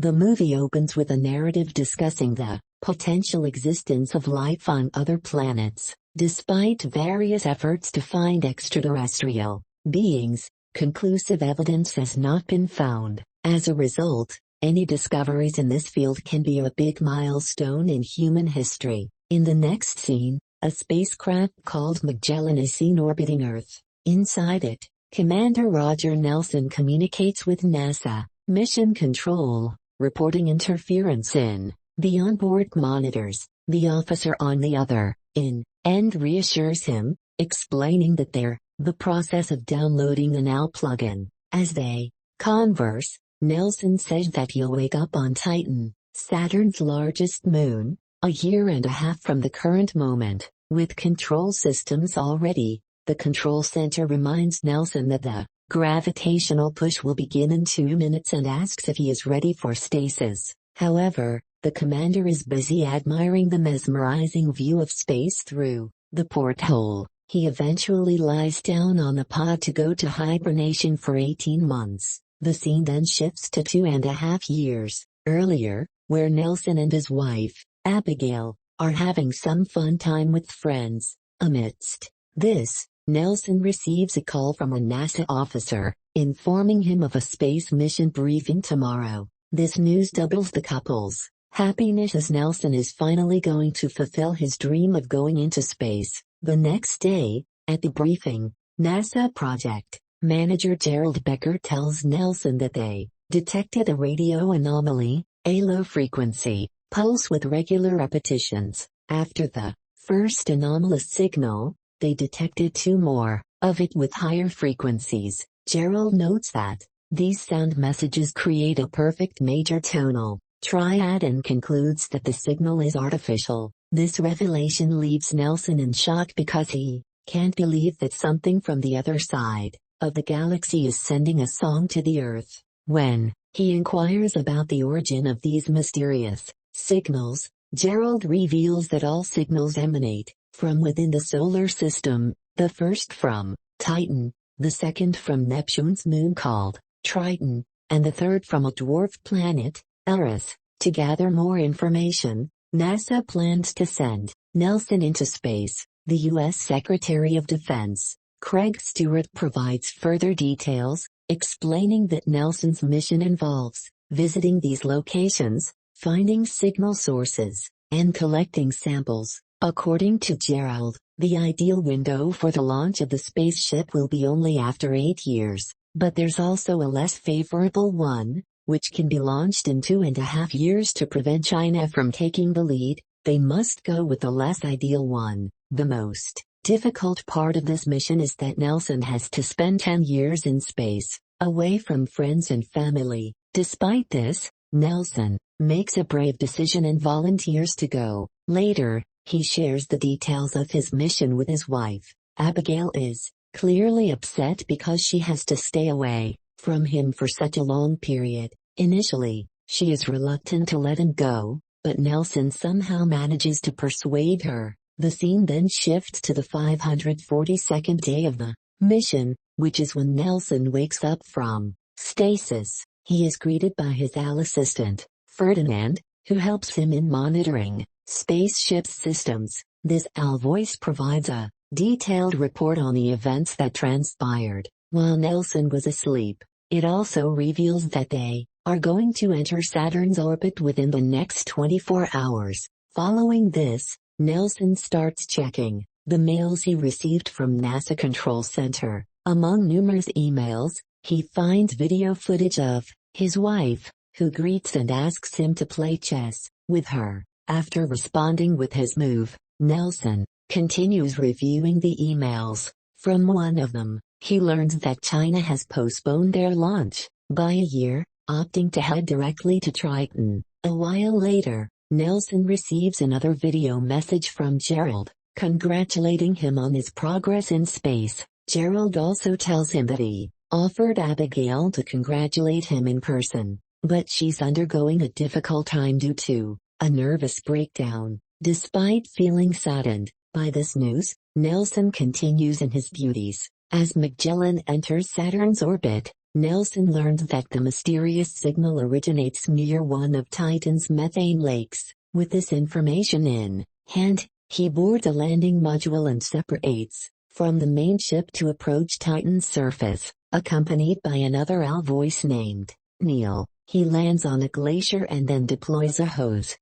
The movie opens with a narrative discussing the potential existence of life on other planets. Despite various efforts to find extraterrestrial beings, conclusive evidence has not been found. As a result, any discoveries in this field can be a big milestone in human history. In the next scene, a spacecraft called Magellan is seen orbiting Earth. Inside it, Commander Roger Nelson communicates with NASA Mission Control, reporting interference in the onboard monitors. The officer on the other end reassures him, explaining that they're the process of downloading the now plugin. As they converse, Nelson says that he'll wake up on Titan, Saturn's largest moon, a year and a half from the current moment. With control systems all ready, the control center reminds Nelson that the gravitational push will begin in 2 minutes and asks if he is ready for stasis. However, the commander is busy admiring the mesmerizing view of space through the porthole. He eventually lies down on the pod to go to hibernation for 18 months. The scene then shifts to 2.5 years earlier, where Nelson and his wife, Abigail, are having some fun time with friends. Amidst this, Nelson receives a call from a NASA officer, informing him of a space mission briefing tomorrow. This news doubles the couple's happiness as Nelson is finally going to fulfill his dream of going into space. The next day, at the briefing, NASA project manager Gerald Becker tells Nelson that they detected a radio anomaly, a low-frequency pulse with regular repetitions. After the first anomalous signal, they detected 2 more of it with higher frequencies. Gerald notes that these sound messages create a perfect major tonal triad and concludes that the signal is artificial. This revelation leaves Nelson in shock because he can't believe that something from the other side of the galaxy is sending a song to the Earth. When he inquires about the origin of these mysterious signals, Gerald reveals that all signals emanate from within the solar system, the first from Titan, the second from Neptune's moon called Triton, and the third from a dwarf planet, Eris. To gather more information, NASA plans to send Nelson into space. The U.S. Secretary of Defense, Craig Stewart, provides further details, explaining that Nelson's mission involves visiting these locations, finding signal sources, and collecting samples. According to Gerald, the ideal window for the launch of the spaceship will be only after 8 years, but there's also a less favorable one, which can be launched in 2.5 years to prevent China from taking the lead. They must go with the less ideal one. The most difficult part of this mission is that Nelson has to spend 10 years in space, away from friends and family. Despite this, Nelson makes a brave decision and volunteers to go. Later, he shares the details of his mission with his wife. Abigail is clearly upset because she has to stay away from him for such a long period. Initially, she is reluctant to let him go, but Nelson somehow manages to persuade her. The scene then shifts to the 542nd day of the mission, which is when Nelson wakes up from stasis. He is greeted by his AL assistant, Ferdinand, who helps him in monitoring spaceship's systems. This AL voice provides a detailed report on the events that transpired while Nelson was asleep. It also reveals that they are going to enter Saturn's orbit within the next 24 hours. Following this, Nelson starts checking the mails he received from NASA Control Center. Among numerous emails, he finds video footage of his wife, who greets and asks him to play chess with her. After responding with his move, Nelson continues reviewing the emails. From one of them, he learns that China has postponed their launch by a year, opting to head directly to Triton. A while later, Nelson receives another video message from Gerald, congratulating him on his progress in space. Gerald also tells him that he offered Abigail to congratulate him in person, but she's undergoing a difficult time due to a nervous breakdown. Despite feeling saddened by this news, Nelson continues in his duties. As Magellan enters Saturn's orbit, Nelson learns that the mysterious signal originates near one of Titan's methane lakes. With this information in hand, he boards a landing module and separates from the main ship to approach Titan's surface, accompanied by another owl voice named Neil. He lands on a glacier and then deploys a hose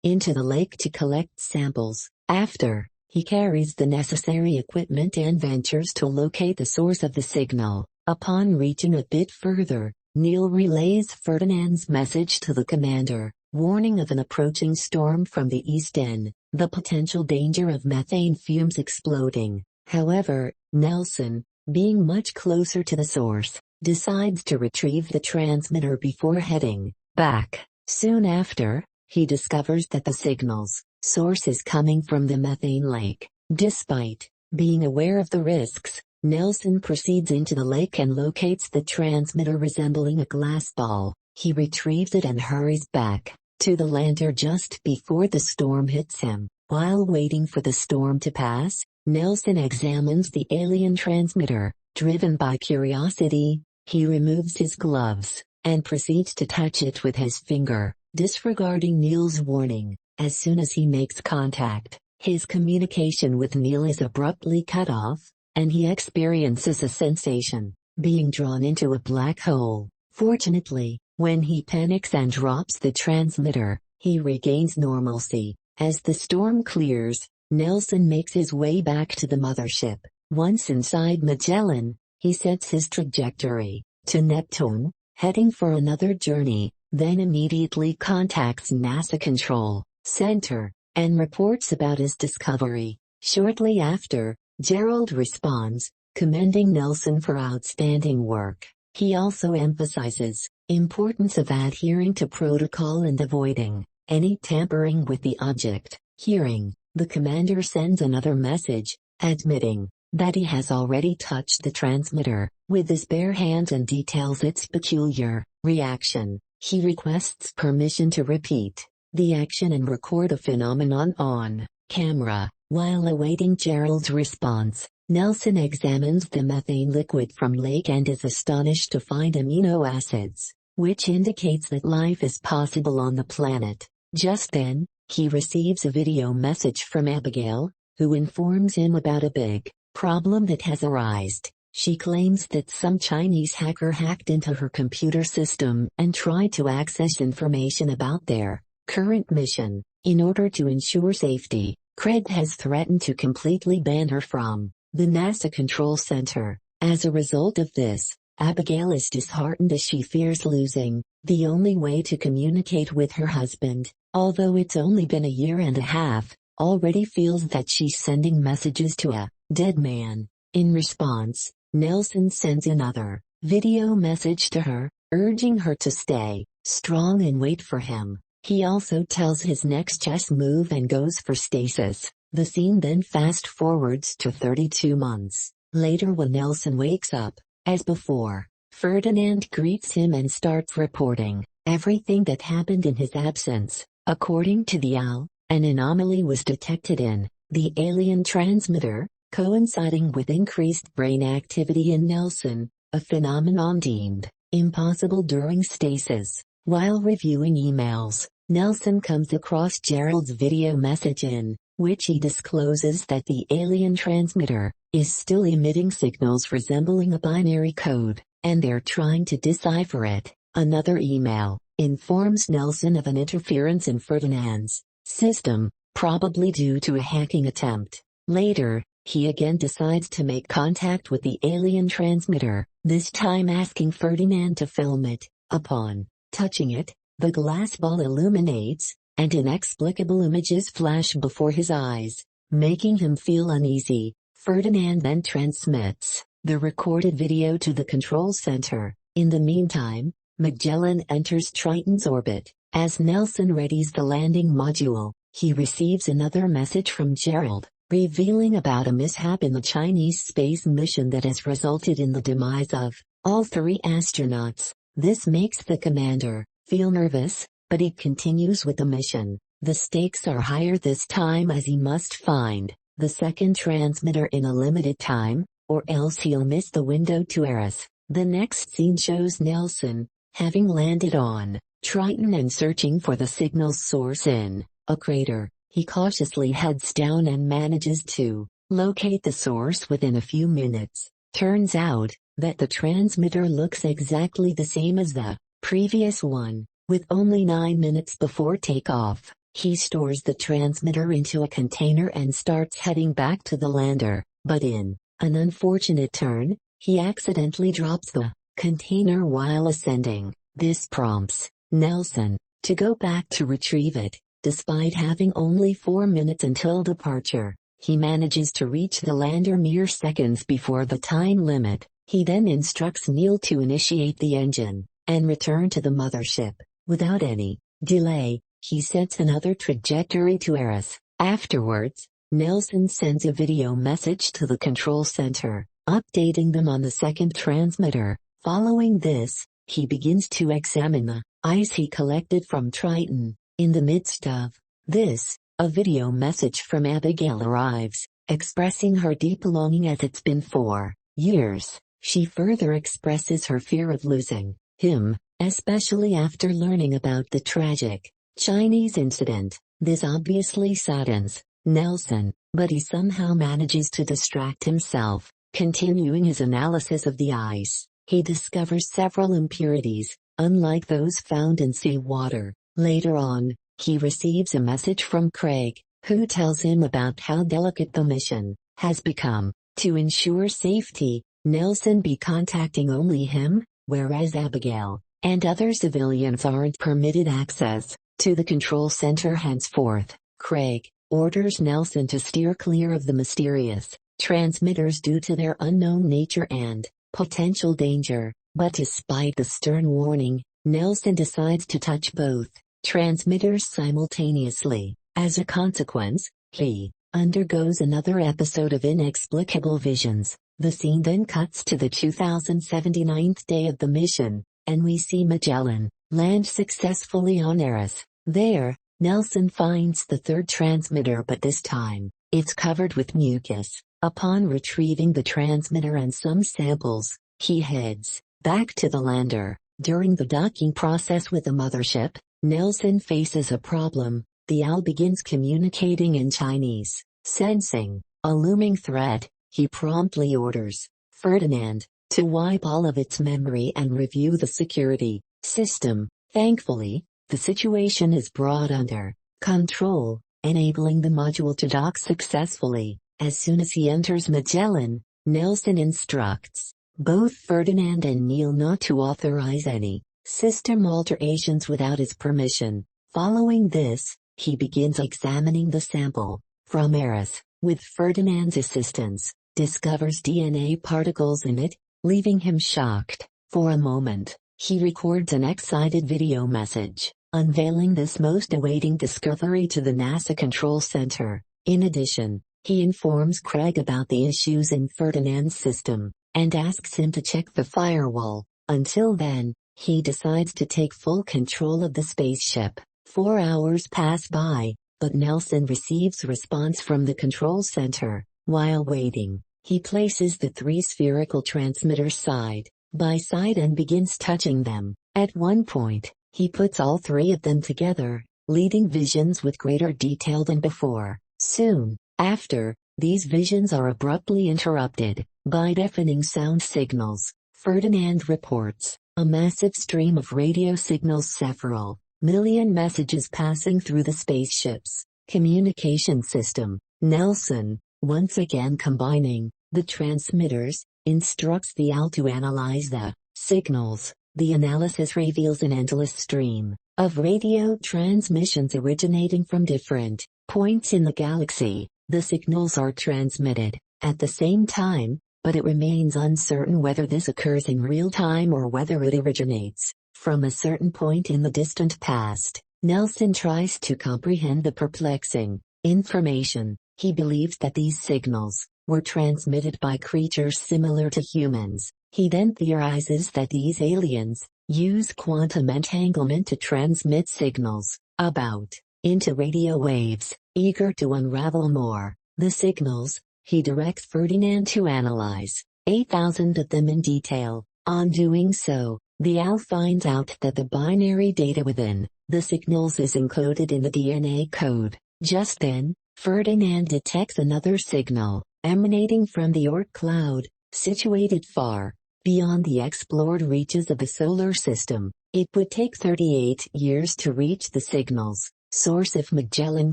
into the lake to collect samples. After, he carries the necessary equipment and ventures to locate the source of the signal. Upon reaching a bit further, Neil relays Ferdinand's message to the commander, warning of an approaching storm from the east and the potential danger of methane fumes exploding. However, Nelson, being much closer to the source, decides to retrieve the transmitter before heading back. Soon after, he discovers that the signal's source is coming from the methane lake. Despite being aware of the risks, Nelson proceeds into the lake and locates the transmitter resembling a glass ball. He retrieves it and hurries back to the lander just before the storm hits him. While waiting for the storm to pass, Nelson examines the alien transmitter. Driven by curiosity, he removes his gloves and proceeds to touch it with his finger, disregarding Neil's warning. As soon as he makes contact, his communication with Neil is abruptly cut off, and he experiences a sensation, being drawn into a black hole. Fortunately, when he panics and drops the transmitter, he regains normalcy. As the storm clears, Nelson makes his way back to the mothership. Once inside Magellan, he sets his trajectory to Neptune, heading for another journey, then immediately contacts NASA Control Center and reports about his discovery. Shortly after, Gerald responds, commending Nelson for outstanding work. He also emphasizes importance of adhering to protocol and avoiding any tampering with the object. Hearing, the commander sends another message, admitting that he has already touched the transmitter with his bare hands and details its peculiar reaction. He requests permission to repeat the action and record the phenomenon on camera. While awaiting Gerald's response, Nelson examines the methane liquid from lake and is astonished to find amino acids, which indicates that life is possible on the planet. Just then, he receives a video message from Abigail, who informs him about a big problem that has arisen. She claims that some Chinese hacker hacked into her computer system and tried to access information about their current mission. In order to ensure safety, Craig has threatened to completely ban her from the NASA Control Center. As a result of this, Abigail is disheartened as she fears losing the only way to communicate with her husband. Although it's only been a year and a half, already feels that she's sending messages to a dead man. In response, Nelson sends another video message to her, urging her to stay strong and wait for him. He also tells his next chess move and goes for stasis. The scene then fast forwards to 32 months later when Nelson wakes up. As before, Ferdinand greets him and starts reporting everything that happened in his absence. According to the owl, an anomaly was detected in the alien transmitter, coinciding with increased brain activity in Nelson, a phenomenon deemed impossible during stasis. While reviewing emails, Nelson comes across Gerald's video message in which he discloses that the alien transmitter is still emitting signals resembling a binary code, and they're trying to decipher it. Another email informs Nelson of an interference in Ferdinand's system, probably due to a hacking attempt. Later, he again decides to make contact with the alien transmitter, this time asking Ferdinand to film it. Upon touching it, the glass ball illuminates, and inexplicable images flash before his eyes, making him feel uneasy. Ferdinand then transmits the recorded video to the control center. In the meantime, Magellan enters Triton's orbit. As Nelson readies the landing module, he receives another message from Gerald, revealing about a mishap in the Chinese space mission that has resulted in the demise of all 3 astronauts. This makes the commander feel nervous, but he continues with the mission. The stakes are higher this time as he must find the second transmitter in a limited time, or else he'll miss the window to Eris. The next scene shows Nelson, having landed on Triton and searching for the signal's source in a crater. He cautiously heads down and manages to locate the source within a few minutes. Turns out that the transmitter looks exactly the same as the previous one, with only 9 minutes before takeoff. He stores the transmitter into a container and starts heading back to the lander, but in an unfortunate turn, he accidentally drops the container while ascending. This prompts Nelson to go back to retrieve it. Despite having only 4 minutes until departure, he manages to reach the lander mere seconds before the time limit. He then instructs Neil to initiate the engine and return to the mothership. Without any delay, he sets another trajectory to Eris. Afterwards, Nelson sends a video message to the control center, updating them on the second transmitter. Following this, he begins to examine the ice he collected from Triton. In the midst of this, a video message from Abigail arrives, expressing her deep longing as it's been 4 years. She further expresses her fear of losing him, especially after learning about the tragic Chinese incident. This obviously saddens Nelson, but he somehow manages to distract himself. Continuing his analysis of the ice, he discovers several impurities, unlike those found in seawater. Later on, he receives a message from Craig, who tells him about how delicate the mission has become. To ensure safety, Nelson be contacting only him, whereas Abigail and other civilians aren't permitted access to the control center henceforth. Craig orders Nelson to steer clear of the mysterious transmitters due to their unknown nature and potential danger, but despite the stern warning, Nelson decides to touch both transmitters simultaneously. As a consequence, he undergoes another episode of inexplicable visions. The scene then cuts to the 2079th day of the mission, and we see Magellan land successfully on Eris. There, Nelson finds the third transmitter, but this time, it's covered with mucus. Upon retrieving the transmitter and some samples, he heads back to the lander. During the docking process with the mothership, Nelson faces a problem. The owl begins communicating in Chinese. Sensing a looming threat, he promptly orders Ferdinand to wipe all of its memory and review the security system. Thankfully, the situation is brought under control, enabling the module to dock successfully. As soon as he enters Magellan, Nelson instructs both Ferdinand and Neil not to authorize any system alterations without his permission. Following this, he begins examining the sample from Eris. With Ferdinand's assistance, discovers DNA particles in it, leaving him shocked. For a moment, he records an excited video message, unveiling this most awaiting discovery to the NASA Control Center. In addition, he informs Craig about the issues in Ferdinand's system, and asks him to check the firewall. Until then, he decides to take full control of the spaceship. 4 hours pass by, but Nelson receives response from the control center. While waiting, he places the 3 spherical transmitters side by side and begins touching them. At one point, he puts all 3 of them together, leading visions with greater detail than before. Soon after, these visions are abruptly interrupted by deafening sound signals. Ferdinand reports a massive stream of radio signals, several million messages passing through the spaceship's communication system. Nelson, once again combining the transmitters, instructs the owl to analyze the signals. The analysis reveals an endless stream of radio transmissions originating from different points in the galaxy. The signals are transmitted at the same time, but it remains uncertain whether this occurs in real time or whether it originates from a certain point in the distant past. Nelson tries to comprehend the perplexing information. He believes that these signals were transmitted by creatures similar to humans. He then theorizes that these aliens use quantum entanglement to transmit signals about into radio waves. Eager to unravel more the signals, he directs Ferdinand to analyze 8,000 of them in detail. On doing so, the owl finds out that the binary data within the signals is encoded in the DNA code. Just then, Ferdinand detects another signal, emanating from the Oort cloud, situated far beyond the explored reaches of the solar system. It would take 38 years to reach the signal's source if Magellan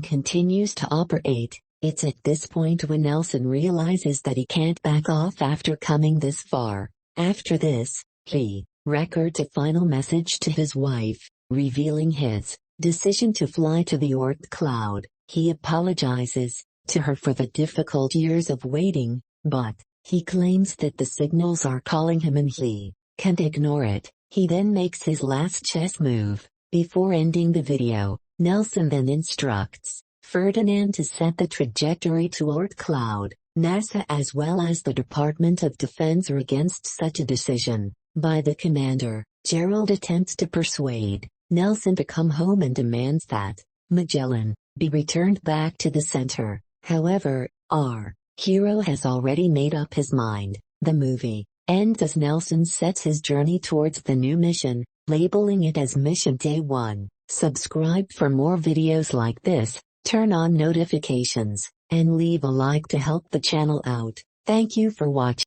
continues to operate. It's at this point when Nelson realizes that he can't back off after coming this far. After this, he records a final message to his wife, revealing his decision to fly to the Oort cloud. He apologizes to her for the difficult years of waiting, but he claims that the signals are calling him and he can't ignore it. He then makes his last chess move. Before ending the video, Nelson then instructs Ferdinand to set the trajectory to Oort cloud. NASA as well as the Department of Defense are against such a decision. By the commander, Gerald attempts to persuade Nelson to come home and demands that Magellan be returned back to the center. However, our hero has already made up his mind. The movie ends as Nelson sets his journey towards the new mission, labeling it as Mission Day 1. Subscribe for more videos like this, turn on notifications, and leave a like to help the channel out. Thank you for watching.